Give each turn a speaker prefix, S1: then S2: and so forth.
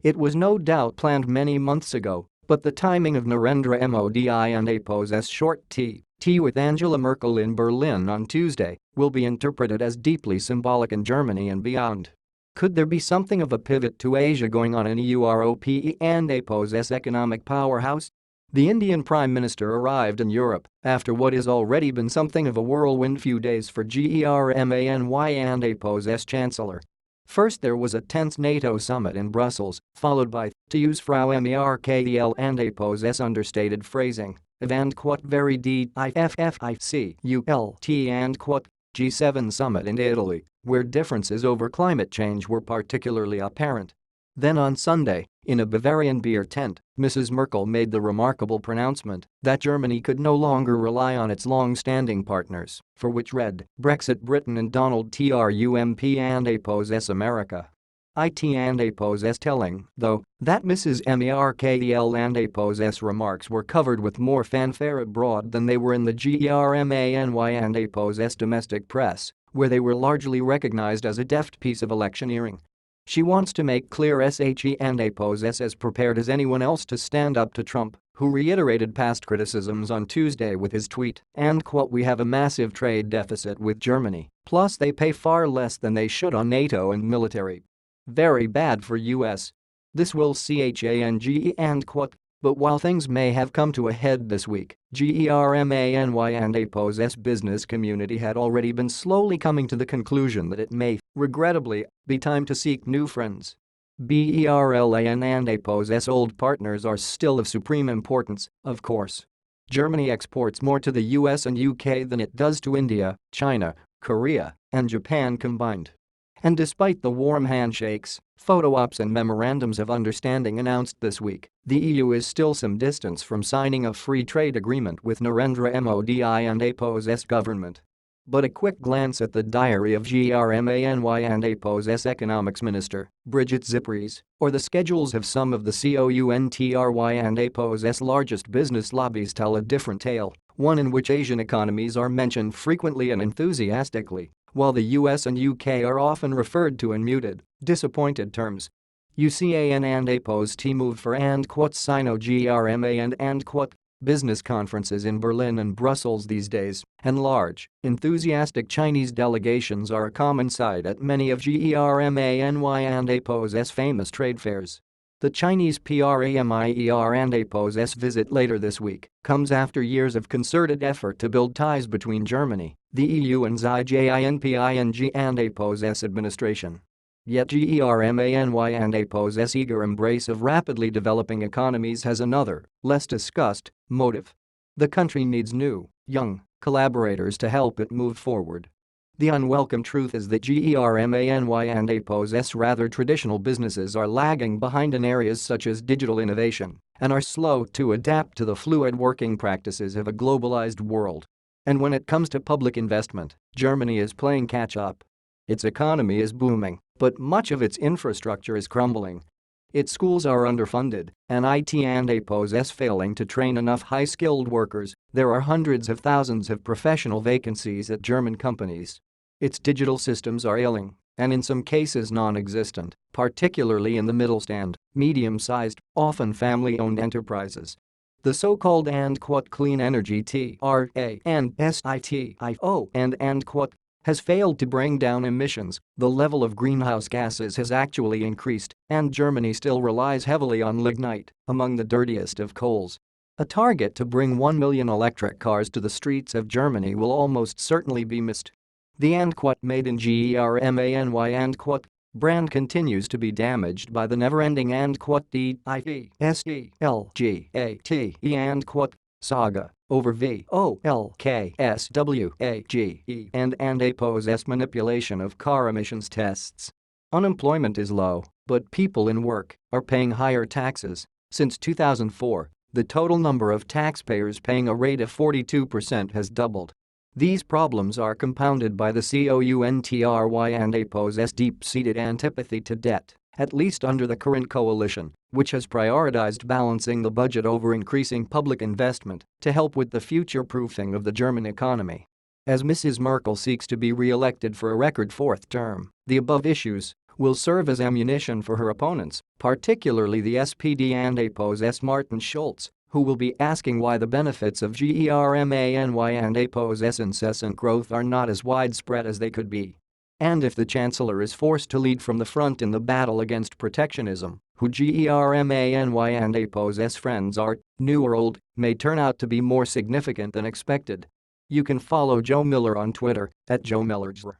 S1: It was no doubt planned many months ago, but the timing of Narendra Modi and APO's short tea with Angela Merkel in Berlin on Tuesday will be interpreted as deeply symbolic in Germany and beyond. Could there be something of a pivot to Asia going on in Europe and APO's economic powerhouse? The Indian Prime Minister arrived in Europe after what has already been something of a whirlwind few days for Germany and APO's Chancellor. First there was a tense NATO summit in Brussels, followed by, to use Frau Merkel and APO's understated phrasing, very difficult and G7 summit in Italy, where differences over climate change were particularly apparent. Then on Sunday, in a Bavarian beer tent, Mrs. Merkel made the remarkable pronouncement that Germany could no longer rely on its long-standing partners, for which read Brexit Britain and Donald Trump and APO's America. It and APO's telling, though, that Mrs. Merkel and APO's remarks were covered with more fanfare abroad than they were in the Germany and APO's domestic press, where they were largely recognized as a deft piece of electioneering. She wants to make clear SHE and APO's as prepared as anyone else to stand up to Trump, who reiterated past criticisms on Tuesday with his tweet, and "We have a massive trade deficit with Germany, plus they pay far less than they should on NATO and military. Very bad for US. This will change and But while things may have come to a head this week, Germany and APO's business community had already been slowly coming to the conclusion that it may, regrettably, be time to seek new friends. Berlin and APO's old partners are still of supreme importance, of course. Germany exports more to the US and UK than it does to India, China, Korea, and Japan combined. And despite the warm handshakes, photo ops and memorandums of understanding announced this week, the EU is still some distance from signing a free trade agreement with Narendra Modi and APO's government. But a quick glance at the diary of Germany and APO's economics minister, Brigitte Zypries, or the schedules of some of the COUNTRY and APO's largest business lobbies tell a different tale, one in which Asian economies are mentioned frequently and enthusiastically, while the US and UK are often referred to in muted, disappointed terms. UCAN and APO's move for Sino-Germany and business conferences in Berlin and Brussels these days, and large, enthusiastic Chinese delegations are a common sight at many of Germany and APO's famous trade fairs. The Chinese Premier and APO's visit later this week comes after years of concerted effort to build ties between Germany, the EU and Xi Jinping and APO's administration. Yet Germany and APO's eager embrace of rapidly developing economies has another, less discussed, motive. The country needs new, young, collaborators to help it move forward. The unwelcome truth is that Germany and APO's rather traditional businesses are lagging behind in areas such as digital innovation and are slow to adapt to the fluid working practices of a globalized world. And when it comes to public investment, Germany is playing catch-up. Its economy is booming, but much of its infrastructure is crumbling. Its schools are underfunded, and IT and APO's failing to train enough high-skilled workers. There are hundreds of thousands of professional vacancies at German companies. Its digital systems are ailing, and in some cases non-existent, particularly in the Mittelstand, medium-sized, often family-owned enterprises. The so-called clean energy TRA and SITIO has failed to bring down emissions. The level of greenhouse gases has actually increased, and Germany still relies heavily on lignite, among the dirtiest of coals. A target to bring 1 million electric cars to the streets of Germany will almost certainly be missed. The Made in Germany brand continues to be damaged by the never-ending DIVSELGATE saga over VOLKSWAGE and APO's manipulation of car emissions tests. Unemployment is low, but people in work are paying higher taxes. Since 2004, the total number of taxpayers paying a rate of 42% has doubled. These problems are compounded by the COUNTRY and APO's deep-seated antipathy to debt, at least under the current coalition, which has prioritized balancing the budget over increasing public investment to help with the future-proofing of the German economy. As Mrs. Merkel seeks to be re-elected for a record fourth term, the above issues, will serve as ammunition for her opponents, particularly the SPD and APO's Martin Schulz, who will be asking why the benefits of GERMANY and APO's incessant growth are not as widespread as they could be. And if the Chancellor is forced to lead from the front in the battle against protectionism, who GERMANY and APO's friends are, new or old, may turn out to be more significant than expected. You can follow Joe Miller on Twitter @JoeMillerJ.